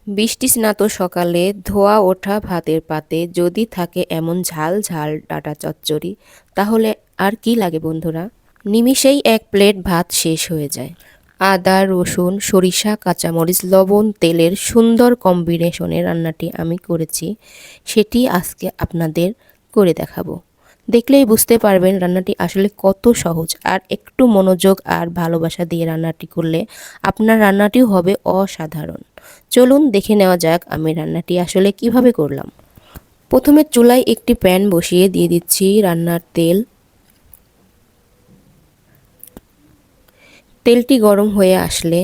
বৃষ্টি স্নাত সকালে ধোয়া ওঠা ভাতের পাতে যদি থাকে এমন ঝাল ঝাল ডাটা চচ্চড়ি, তাহলে আর কি লাগে বন্ধুরা। নিমিষেই এক প্লেট ভাত শেষ হয়ে যায়। আদা, রসুন, সরিষা, কাঁচামরিচ, লবণ, তেলের সুন্দর কম্বিনেশনে রান্নাটি আমি করেছি, সেটি আজকে আপনাদের করে দেখাবো। দেখলেই বুঝতে পারবেন রান্নাটি আসলে কত সহজ, আর একটু মনোযোগ আর ভালোবাসা দিয়ে রান্নাটি করলে আপনার রান্নাটিও হবে অসাধারণ। চলুন দেখে নেওয়া যাক আমি রান্নাটি আসলে কিভাবে করলাম। প্রথমে চুলায় একটি প্যান বসিয়ে দিয়ে দিচ্ছি রান্নার তেল। তেলটি গরম হয়ে আসলে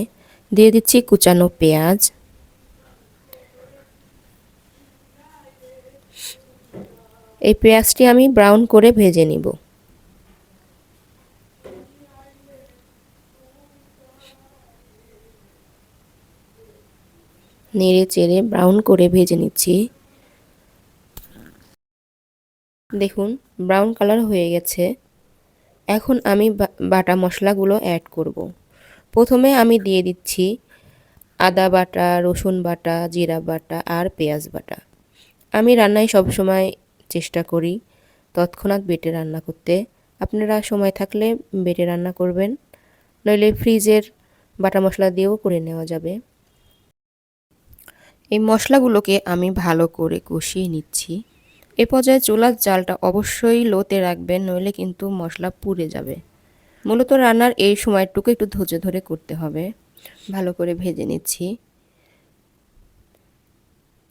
দিয়ে দিচ্ছি কুচানো পেঁয়াজ, এই পেঁয়াজটি আমি ব্রাউন করে ভেজে নিব। নেড়ে চেড়ে ব্রাউন করে ভেজে নিচ্ছি। দেখুন ব্রাউন কালার হয়ে গেছে। এখন আমি বাটা মশলাগুলো অ্যাড করব। প্রথমে আমি দিয়ে দিচ্ছি আদা বাটা, রসুন বাটা, জিরা বাটা আর পেঁয়াজ বাটা। আমি রান্নায় সবসময় চেষ্টা করি তৎক্ষণাৎ বেটে রান্না করতে। আপনারা সময় থাকলে বেটে রান্না করবেন, নইলে ফ্রিজের বাটা মশলা দিয়েও করে নেওয়া যাবে। এই মশলাগুলোকে আমি ভালো করে কষিয়ে নিচ্ছি। এ পর্যায়ে চুলার জালটা অবশ্যই লোতে রাখবেন, নইলে কিন্তু মশলা পুড়ে যাবে। মূলত রান্নার এই সময়টুকু একটু ধৈর্য ধরে করতে হবে। ভালো করে ভেজে নিচ্ছি।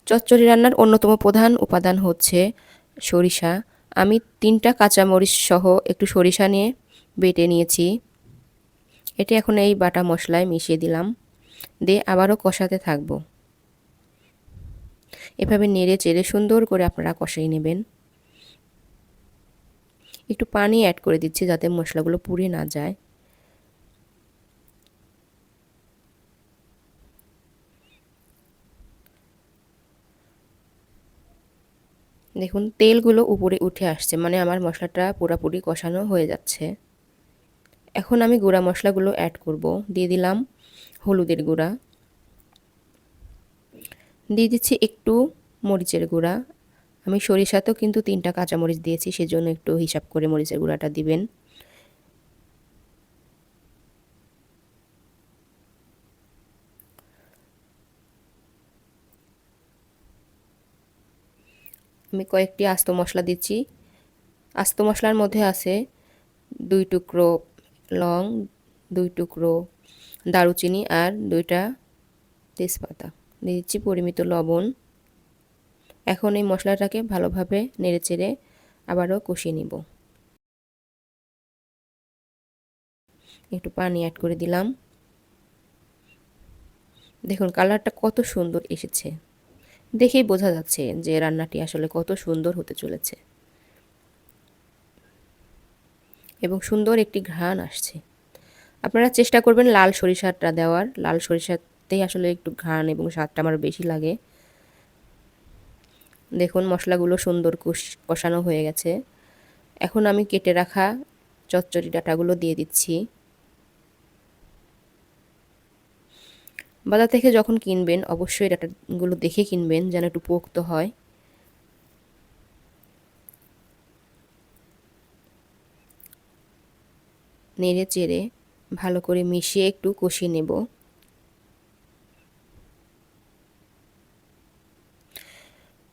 চচ্চড়ি রান্নার অন্যতম প্রধান উপাদান হচ্ছে সরিষা। আমি 3টা কাঁচামরিচ সহ একটু সরিষা নিয়ে বেটে নিয়েছি। এটি এখন এই বাটা মশলায় মিশিয়ে দিলাম, দিয়ে আবারও কষাতে থাকবো। এভাবে নেড়ে চেড়ে সুন্দর করে আপনারা কষিয়ে নেবেন। একটু পানি অ্যাড করে দিচ্ছি যাতে মশলাগুলো পুড়ে না যায়। দেখুন তেলগুলো উপরে উঠে আসছে, মানে আমার মশলাটা পুরোপুরি কষানো হয়ে যাচ্ছে। এখন আমি গুঁড়া মশলাগুলো অ্যাড করব। দিয়ে দিলাম হলুদের গুঁড়া, দিয়ে দিচ্ছি একটু মরিচের গুঁড়া। আমি সরিষাতেও কিন্তু 3টা কাঁচামরিচ দিয়েছি, সেজন্য একটু হিসাব করে মরিচের গুঁড়াটা দিবেন। আমি কয়েকটি আস্ত মশলা দিচ্ছি। আস্ত মশলার মধ্যে আছে 2 টুকরো লং, 2 টুকরো দারুচিনি আর 2টা তেজপাতা। দিয়ে দিচ্ছি পরিমিত লবণ। এখন এই মশলাটাকে ভালোভাবে নেড়েচেড়ে আবারও কষিয়ে নিব। একটু পানি অ্যাড করে দিলাম। দেখুন কালারটা কত সুন্দর এসেছে, দেখেই বোঝা যাচ্ছে যে রান্নাটি আসলে কত সুন্দর হতে চলেছে এবং সুন্দর একটি ঘ্রাণ আসছে। আপনারা চেষ্টা করবেন লাল সরিষাটা দেওয়ার, লাল সরিষাতেই আসলে একটু ঘ্রাণ এবং স্বাদটা আমার বেশি লাগে। দেখুন মশলাগুলো সুন্দর কষানো হয়ে গেছে। এখন আমি কেটে রাখা চচ্চড়ি ডাঁটাগুলো দিয়ে দিচ্ছি। বাজার থেকে যখন কিনবেন অবশ্যই ডাঁটাগুলো দেখে কিনবেন যেন একটু পোক্ত হয়। নেড়ে চেড়ে ভালো করে মিশিয়ে একটু কষিয়ে নেব।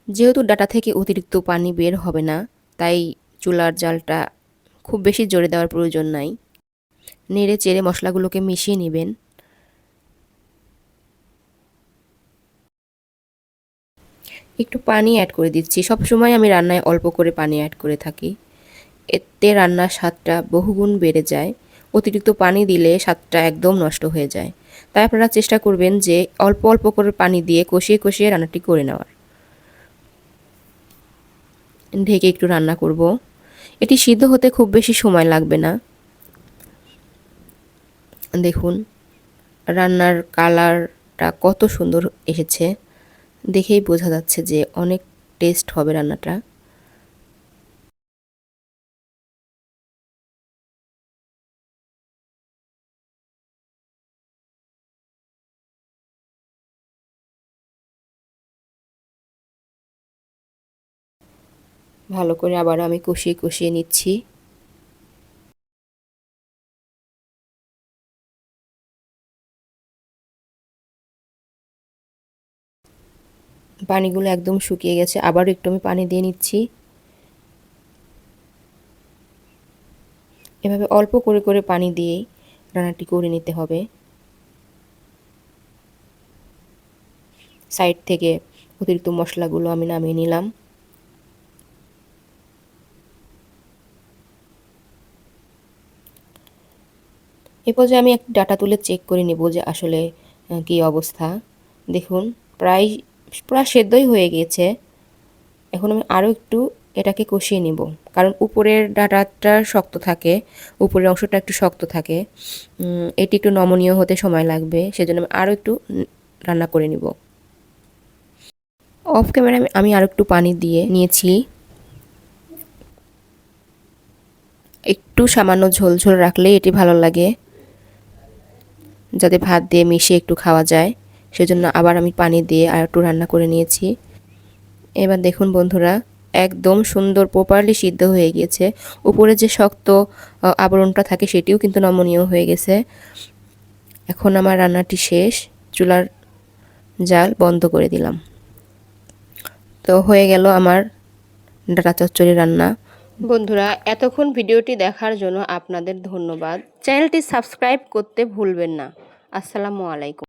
যেহেতু ডাঁটা থেকে অতিরিক্ত পানি বের হবে না, তাই চুলার জালটা খুব বেশি জোরে দেওয়ার প্রয়োজন নাই। নেড়ে চেড়ে মশলাগুলোকে মিশিয়ে নেবেন। একটু পানি অ্যাড করে দিচ্ছি। সবসময় আমি রান্নায় অল্প করে পানি অ্যাড করে থাকি, এতে রান্নার স্বাদটা বহুগুণ বেড়ে যায়। অতিরিক্ত পানি দিলে স্বাদটা একদম নষ্ট হয়ে যায়। তাই আপনারা চেষ্টা করবেন যে অল্প অল্প করে পানি দিয়ে কষিয়ে কষিয়ে রান্নাটি করে নেওয়ার। ঢেকে একটু রান্না করব। এটি সিদ্ধ হতে খুব বেশি সময় লাগবে না। দেখুন রান্নার কালারটা কত সুন্দর এসেছে, দেখেই বোঝা যাচ্ছে যে অনেক টেস্ট হবে রান্নাটা। ভালো করে আবার আমি কষিয়ে কষিয়ে নিচ্ছি। পানিগুলো একদম শুকিয়ে গেছে, আবার একটু আমি পানি দিয়ে নিচ্ছি। এভাবে অল্প করে করে পানি দিয়েই রান্নাটি করে নিতে হবে। সাইড থেকে অতিরিক্ত মশলাগুলো আমি নামিয়ে নিলাম। এ পর্যায়ে আমি একটা ডাটা তুলে চেক করে নেব যে আসলে কী অবস্থা। দেখুন প্রায় সেদ্ধই হয়ে গিয়েছে। এখন আমি আরও একটু এটাকে কষিয়ে নেব, কারণ উপরের ডাটাটা শক্ত থাকে, উপরের অংশটা একটু শক্ত থাকে। এটি একটু নমনীয় হতে সময় লাগবে, সেজন্য আমি আরও একটু রান্না করে নিব। অফ ক্যামেরায় আমি আরও একটু পানি দিয়ে নিয়েছি। একটু সামান্য ঝোল ঝোল রাখলেই এটি ভালো লাগে, যাতে ভাত দিয়ে মিশিয়ে একটু খাওয়া যায়। সেজন্য আবার আমি পানি দিয়ে আর একটু রান্না করে নিয়েছি। এবার দেখুন বন্ধুরা, একদম সুন্দর প্রপারলি সিদ্ধ হয়ে গিয়েছে। উপরে যে শক্ত আবরণটা থাকে সেটিও কিন্তু নমনীয় হয়ে গেছে। এখন আমার রান্নাটি শেষ, চুলার জাল বন্ধ করে দিলাম। তো হয়ে গেল আমার ডাটা চচ্চড়ি রান্না। বন্ধুরা, এতক্ষণ ভিডিওটি দেখার জন্য আপনাদের ধন্যবাদ। চ্যানেলটি সাবস্ক্রাইব করতে ভুলবেন না। আসসালামু আলাইকুম।